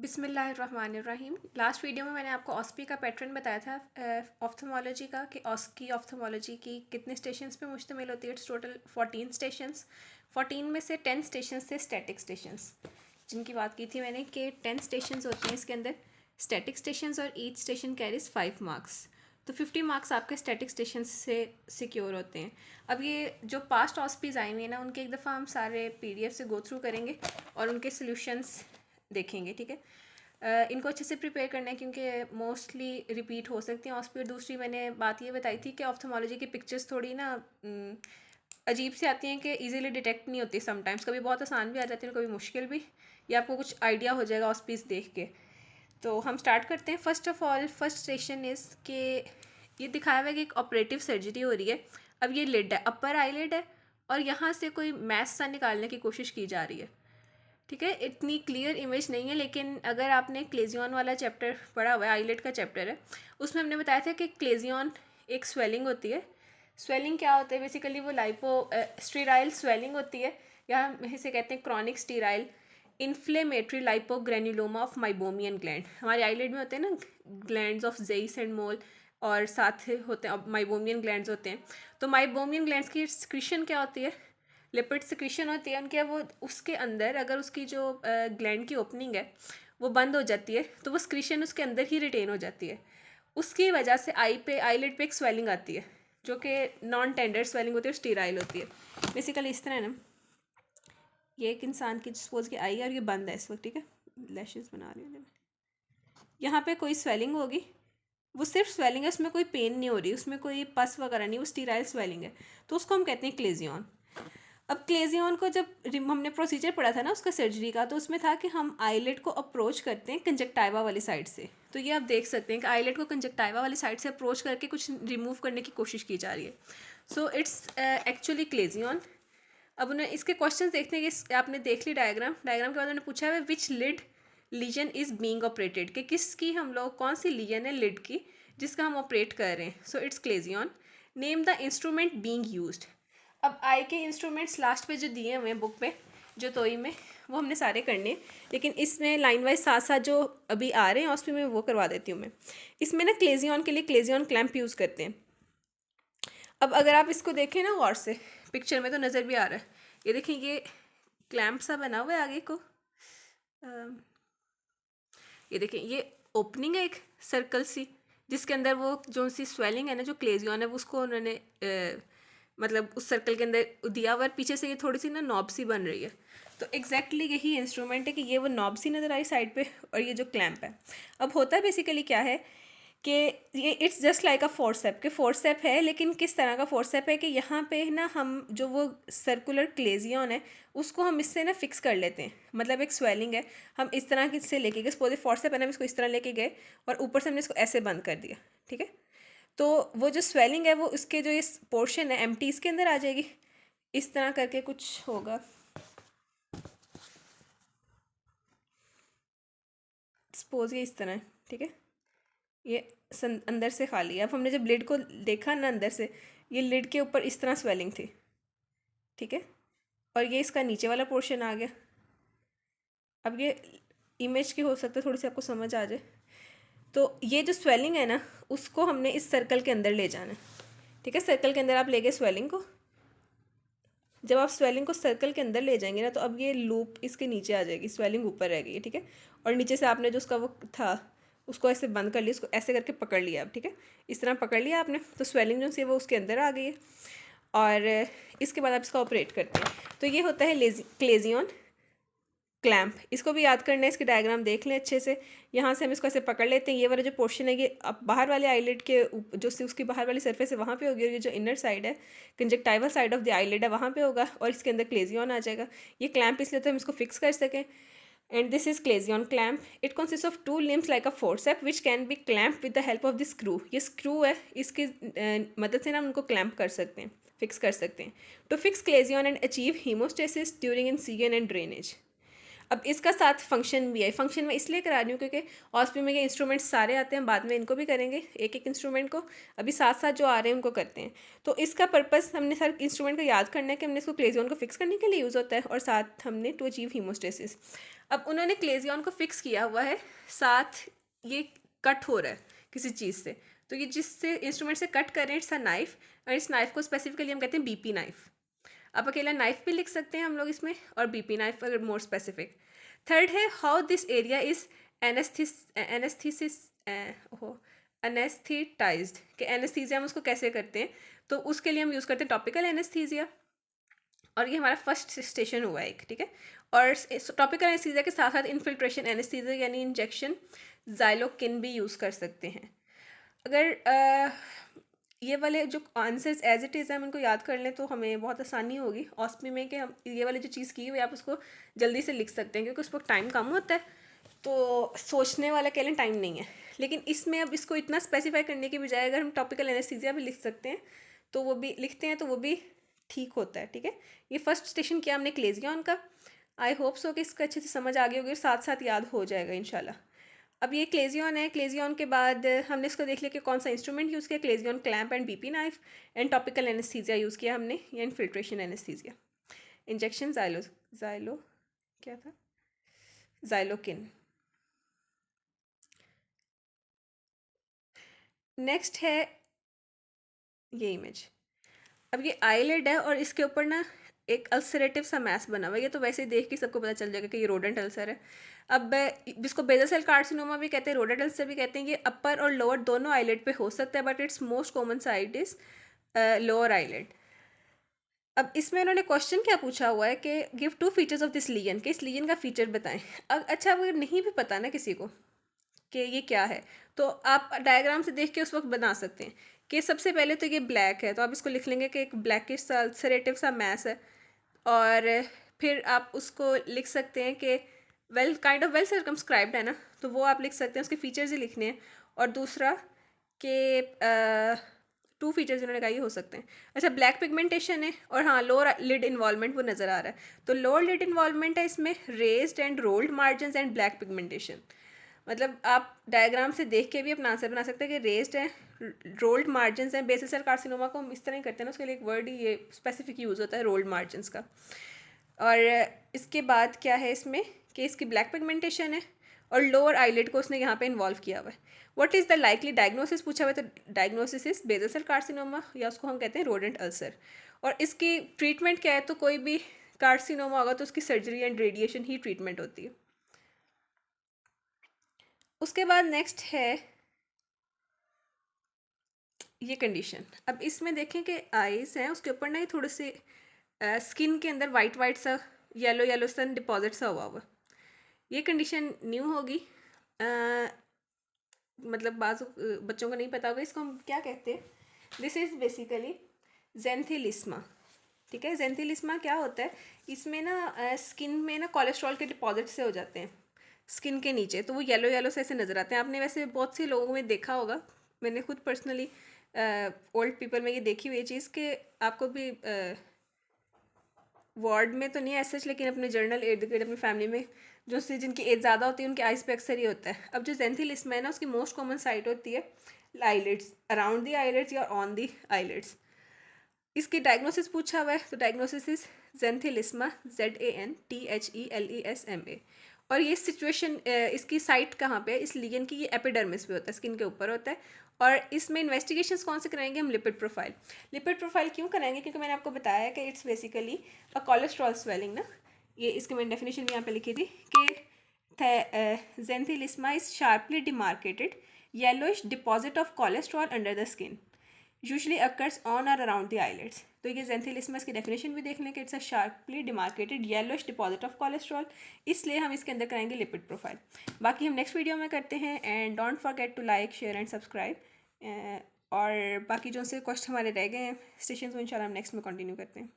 बिस्मिल्लाहिर्रहमानिर्रहीम। Last video में मैंने आपको ऑस्पी का पैटर्न बताया था ऑप्थेमोलॉजी का कि ऑप्थेमोलॉजी की कितने स्टेशंस पे मुश्तमिल होती है। It's total 14 stations. 14 में से 10 स्टेशंस थे स्टैटिक स्टेशंस, जिनकी बात की थी मैंने कि 10 स्टेशंस होते हैं इसके अंदर स्टैटिक स्टेशंस और ईच स्टेशन कैरीज 5 मार्क्स। तो 50 मार्क्स आपके स्टैटिक स्टेशन से सिक्योर होते हैं। अब ये जो पास्ट ऑस्पीज आई हुई है ना, उनके एक दफ़ा हम सारे PDF से गो थ्रू करेंगे और उनके सोल्यूशंस देखेंगे। ठीक है, इनको अच्छे से प्रिपेयर करना है क्योंकि मोस्टली रिपीट हो सकती हैं ऑस्पी। और दूसरी मैंने बात ये बताई थी कि ऑप्थेमोलॉजी की पिक्चर्स थोड़ी ना अजीब सी आती हैं कि इजीली डिटेक्ट नहीं होती समटाइम्स। कभी बहुत आसान भी आ जाती है, कभी मुश्किल भी। ये आपको कुछ आइडिया हो जाएगा ऑस्पीज देख के। तो हम स्टार्ट करते हैं। First of all first station is के ये दिखाया हुआ है कि एक ऑपरेटिव सर्जरी हो रही है। अब ये लिड है, अपर आई लिड है, और यहाँ से कोई मैस सा निकालने की कोशिश की जा रही है। ठीक है, इतनी क्लियर इमेज नहीं है, लेकिन अगर आपने क्लेजियन वाला चैप्टर पढ़ा हुआ है, आईलेट का चैप्टर है, उसमें हमने बताया था कि क्लेजियन एक स्वेलिंग होती है। स्वेलिंग क्या होता है बेसिकली? वो स्टीराइल स्वेलिंग होती है, या हम इसे कहते हैं chronic sterile inflammatory lipogranuloma of meibomian gland. हमारे आईलेट में होते हैं ना glands of Zeis and Moll, और साथ होते हैं माइबोमियन ग्लैंड्स होते हैं। तो माइबोमियन ग्लैंड्स की सिक्रीशन क्या होती है? लिपिड सिक्रीशन होती है उनके। वो उसके अंदर अगर उसकी जो ग्लैंड की ओपनिंग है वो बंद हो जाती है, तो वो सिक्रीशन उसके अंदर ही रिटेन हो जाती है। उसकी वजह से आईलिड पे एक स्वेलिंग आती है, जो कि नॉन टेंडर स्वेलिंग होती है, स्टीराइल होती है। बेसिकली इस तरह ना, ये एक इंसान की सपोज की आई है और ये बंद है इस वक्त। ठीक है, लैशेस बना रही हूँ। यहाँ पे कोई स्वेलिंग होगी, वो सिर्फ स्वेलिंग है, उसमें कोई पेन नहीं हो रही, उसमें कोई पस वगैरह नहीं, वो स्टीराइल स्वेलिंग है, तो उसको हम कहते हैं क्लेजियन। अब क्लेजियन को जब हमने प्रोसीजर पढ़ा था ना उसका सर्जरी का, तो उसमें था कि हम आईलेट को अप्रोच करते हैं कंजक्टाइवा वाली साइड से। तो ये आप देख सकते हैं कि आईलेट को कंजक्टाइवा वाली साइड से अप्रोच करके कुछ रिमूव करने की कोशिश की जा रही है। So it's actually Claisen. अब उन्हें इसके क्वेश्चन देखते हैं कि आपने देख ली डायग्राम के बाद उन्होंने पूछा है which lid lesion is being operated, कि किसकी हम लोग कौन सी लीजन है लिड की जिसका हम ऑपरेट कर रहे हैं। So it's Claisen. Name the instrument being used. अब आई के इंस्ट्रूमेंट्स लास्ट पे जो दिए हुए हैं बुक पे, जो तोई में, वो हमने सारे करने हैं, लेकिन इसमें लाइन वाइज साथ साथ जो अभी आ रहे हैं उसमें मैं वो करवा देती हूँ मैं। इसमें ना क्लेजियन के लिए क्लेजियन क्लैंप यूज़ करते हैं। अब अगर आप इसको देखें ना गौर से, पिक्चर में तो नज़र भी आ रहा है, ये देखें ये क्लैंप सा बना हुआ है आगे को। ये देखें ये ओपनिंग है एक सर्कल सी, जिसके अंदर वो जो सी स्वेलिंग है ना, जो क्लेजियन है, वो उसको उन्होंने मतलब उस सर्कल के अंदर दिया हुआ। पीछे से ये थोड़ी सी ना नॉब सी बन रही है, तो एग्जैक्टली यही इंस्ट्रूमेंट है कि ये वो नॉब सी नज़र आई साइड पे, और ये जो क्लैंप है। अब होता है बेसिकली क्या है कि ये it's just like a forcep, के फोर्सेप है, लेकिन किस तरह का फोर्सेप है कि यहाँ पे ना हम जो वो सर्कुलर क्लेजियन है उसको हम इससे ना फिक्स कर लेते हैं। मतलब एक स्वेलिंग है, हम इस तरह की से लेके गए, सपोज फोर्सेप है ना, हम इसको इस तरह लेके गए और ऊपर से हमने इसको ऐसे बंद कर दिया। ठीक है, तो वो जो स्वेलिंग है वो उसके जो इस पोर्शन है एम्प्टी, इसके अंदर आ जाएगी। इस तरह करके कुछ होगा, सपोज ये इस तरह है। ठीक है, ये अंदर से खाली है। अब हमने जब लिड को देखा ना अंदर से, ये लिड के ऊपर इस तरह स्वेलिंग थी। ठीक है, और ये इसका नीचे वाला पोर्शन आ गया। अब ये इमेज की हो सकता है थोड़ी सी आपको समझ आ जाए। तो ये जो स्वेलिंग है ना, उसको हमने इस सर्कल के अंदर ले जाना है। ठीक है, सर्कल के अंदर आप ले गए स्वेलिंग को। जब आप स्वेलिंग को सर्कल के अंदर ले जाएंगे ना, तो अब ये लूप इसके नीचे आ जाएगी, स्वेलिंग ऊपर रह गई है। ठीक है, और नीचे से आपने जो उसका वो था उसको ऐसे बंद कर लिया, उसको ऐसे करके पकड़ लिया अब। ठीक है, इस तरह पकड़ लिया आपने, तो स्वेलिंग जो सी वो उसके अंदर आ गई है। और इसके बाद आप इसका ऑपरेट करते हैं। तो ये होता है क्लेजियन क्लैंप। इसको भी याद करना है, इसके डायग्राम देख लें अच्छे से। यहाँ से हम इसको ऐसे पकड़ लेते हैं, ये वाला जो पोर्शन है ये अब बाहर वाले आईलिड के जो उसकी बाहर वाली सरफेस है वहाँ पे होगी, और ये जो इनर साइड है conjunctival side of the eyelid है वहाँ पे होगा, और इसके अंदर क्लेजियन आ जाएगा। ये क्लैंप इसलिए तो हम इसको फिक्स कर सकें। And this is chalazion clamp. It consist of 2 limbs like a forcep which can be clamp with the help of the screw. ये स्क्रू है, इसकी मदद से ना हम उनको क्लैम्प कर सकते हैं, फिक्स कर सकते हैं। To fix chalazion and achieve haemostasis during incision and drainage. अब इसका साथ फंक्शन भी है। फंक्शन में इसलिए करा रही हूँ क्योंकि ऑस्पी में ये इंस्ट्रूमेंट्स सारे आते हैं, बाद में इनको भी करेंगे एक एक इंस्ट्रूमेंट को, अभी साथ साथ जो आ रहे हैं उनको करते हैं। तो इसका पर्पस हमने सर इंस्ट्रूमेंट को याद करना है कि हमने इसको क्लेजियन को फिक्स करने के लिए यूज़ होता है, और साथ हमने टू अचीव हीमोस्टेसिस। अब उन्होंने क्लेजियन को फिक्स किया हुआ है, साथ ये कट हो रहा है किसी चीज़ से, तो ये जिससे इंस्ट्रूमेंट से कट करें इट्स अ नाइफ, और इस नाइफ को स्पेसिफिकली हम कहते हैं बीपी नाइफ। आप अकेला नाइफ भी लिख सकते हैं हम लोग इसमें, और बीपी नाइफ अगर मोर स्पेसिफिक। थर्ड है हाउ दिस एरिया इज एनेस्थीसिस एनेस्थीटाइज्ड, कि एनेस्थीजिया हम उसको कैसे करते हैं, तो उसके लिए हम यूज़ करते हैं टॉपिकल एनेस्थीजिया, और ये हमारा फर्स्ट स्टेशन हुआ एक, ठीक है। और टॉपिकल एनेस्थीजिया के साथ साथ इनफिल्ट्रेशन एनेस्थीजिया यानी इंजेक्शन ज़ाइलोकिन भी यूज़ कर सकते हैं। अगर ये वाले जो आंसर्स एज इट इज़ हम इनको याद कर लें तो हमें बहुत आसानी होगी ऑस्पी में, कि हम ये वाली जो चीज़ की हुई आप उसको जल्दी से लिख सकते हैं, क्योंकि उस वक्त टाइम कम होता है, तो सोचने वाला कह लें टाइम नहीं है। लेकिन इसमें अब इसको इतना स्पेसिफाई करने के बजाय अगर हम टॉपिकल एनेस्थीसिया भी लिख सकते हैं तो वो भी लिखते हैं तो वो भी ठीक होता है, ठीक है। ये फर्स्ट स्टेशन किया हमने क्लेजियन का। आई होप सो कि इसका अच्छे से समझ आ गई होगी और साथ साथ याद हो जाएगा इंशाल्लाह। अब ये क्लेजियन है, क्लेजियन के बाद हमने इसको देख लिया कि कौन सा इंस्ट्रूमेंट यूज़ किया, Claisen clamp and BP knife, and topical anaesthesia use किया हमने, या इनफिल्ट्रेशन एनेस्थीसिया। इंजेक्शन जाइलो क्या था, ज़ाइलोकिन। नेक्स्ट है ये इमेज। अब ये आईलिड है और इसके ऊपर ना एक अल्सरेटिव सा मैस बना हुआ है, ये तो वैसे ही देख के सबको पता चल जाएगा कि ये रोडेंट अल्सर है। अब जिसको बेसल सेल कार्सिनोमा भी कहते हैं, रोडेंट अल्सर भी कहते हैं, ये अपर और लोअर दोनों आईलिड पे हो सकता है, but it's most common side is lower eyelid. अब इसमें उन्होंने क्वेश्चन क्या पूछा हुआ है कि give 2 features of this lesion, कि इस लीजन का फीचर बताएं। अब अच्छा अगर नहीं भी पता ना किसी को कि ये क्या है, तो आप डायग्राम से देख के उस वक्त बना सकते हैं कि सबसे पहले तो ये ब्लैक है, तो आप इसको लिख लेंगे कि एक ब्लैकिश सा अल्सरेटिव सा मैस है, और फिर आप उसको लिख सकते हैं कि काइंड ऑफ वेल सर्कमस्क्राइब्ड है ना, तो वो आप लिख सकते हैं, उसके फीचर्स ही लिखने हैं। और दूसरा कि 2 फीचर्स इन्होंने कहा ये हो सकते हैं। अच्छा ब्लैक पिगमेंटेशन है, और हाँ लोअर लिड इन्वॉल्वमेंट वो नज़र आ रहा है, तो लोअर लिड इन्वॉल्वमेंट है इसमें, raised and rolled margin and black pigmentation. मतलब आप डायग्राम से देख के भी अपना आंसर बना सकते हैं कि रेज्ड है, रोल्ड मार्जिन हैं। बेसिल सेल कार्सिनोमा को हम इस तरह ही करते हैं ना, उसके लिए एक वर्ड ही ये स्पेसिफिक यूज़ होता है रोल्ड मार्जिन का। और इसके बाद क्या है इसमें कि इसकी ब्लैक पिगमेंटेशन है, और लोअर आईलिड को उसने यहाँ पे इन्वॉल्व किया हुआ है। What is the likely diagnosis पूछा हुआ है, तो diagnosis is basal cell carcinoma, या उसको हम कहते हैं रोडेंट अल्सर। और इसकी ट्रीटमेंट क्या है, तो कोई भी कार्सिनोमा होगा तो उसकी surgery and radiation he treatment होती है। उसके बाद नेक्स्ट है ये कंडीशन। अब इसमें देखें कि आईज हैं उसके ऊपर ना ही थोड़े से स्किन के अंदर वाइट वाइट सा येलो येलो सा डिपॉजिट सा हुआ ये कंडीशन न्यू होगी। मतलब बाज़ बच्चों को नहीं पता होगा इसको हम क्या कहते हैं। दिस इज़ बेसिकली जेंथिलिस्मा, ठीक है। जेंथिलिस्मा क्या होता है, इसमें ना स्किन में ना कोलेस्ट्रॉल के डिपॉजिट से हो जाते हैं स्किन के नीचे, तो वो येलो येलो से ऐसे नज़र आते हैं। आपने वैसे बहुत से लोगों में देखा होगा, मैंने खुद पर्सनली ओल्ड पीपल में ये देखी हुई चीज़ कि आपको भी वार्ड में तो नहीं ऐसा, लेकिन अपने जर्नल इर्द गिर्द अपनी फैमिली में जो से जिनकी एज ज़्यादा होती है उनके आइज़ पे अक्सर ही होता है। अब जो जेंथिलिस्मा है ना उसकी मोस्ट कॉमन साइट होती है आईलिड्स, अराउंड दी आईलिड्स या ऑन दी आईलिड्स। इसकी डायग्नोसिस पूछा हुआ है, तो डायग्नोसिस इज जेंथिलिस्मा, ZANTHELESMA। और ये सिचुएशन इसकी साइट कहाँ पे है, इस लीजन की ये एपिडर्मिस पे होता है, स्किन के ऊपर होता है। और इसमें इन्वेस्टिगेशंस कौन से कराएंगे हम, लिपिड प्रोफाइल। लिपिड प्रोफाइल क्यों कराएंगे, क्योंकि मैंने आपको बताया कि it's basically a cholesterol swelling ना, ये इसकी मैंने डेफिनेशन भी यहाँ पे लिखी थी कि xanthelasma is sharply demarcated yellowish deposit of cholesterol under the skin usually occurs on और अराउंड द आईलिड्स। तो ये जेंथिलिस्मा की डेफिनेशन भी देख लें कि it's a sharply demarcated yellowish deposit of cholesterol, इसलिए हम इसके अंदर कराएंगे लिपिड प्रोफाइल। बाकी हम नेक्स्ट वीडियो में करते हैं। And don't forget to like share and subscribe. और बाकी जो से क्वेश्चन हमारे रह गए हैं स्टेशन, तो इंशाल्लाह हम नेक्स्ट में कंटिन्यू करते हैं।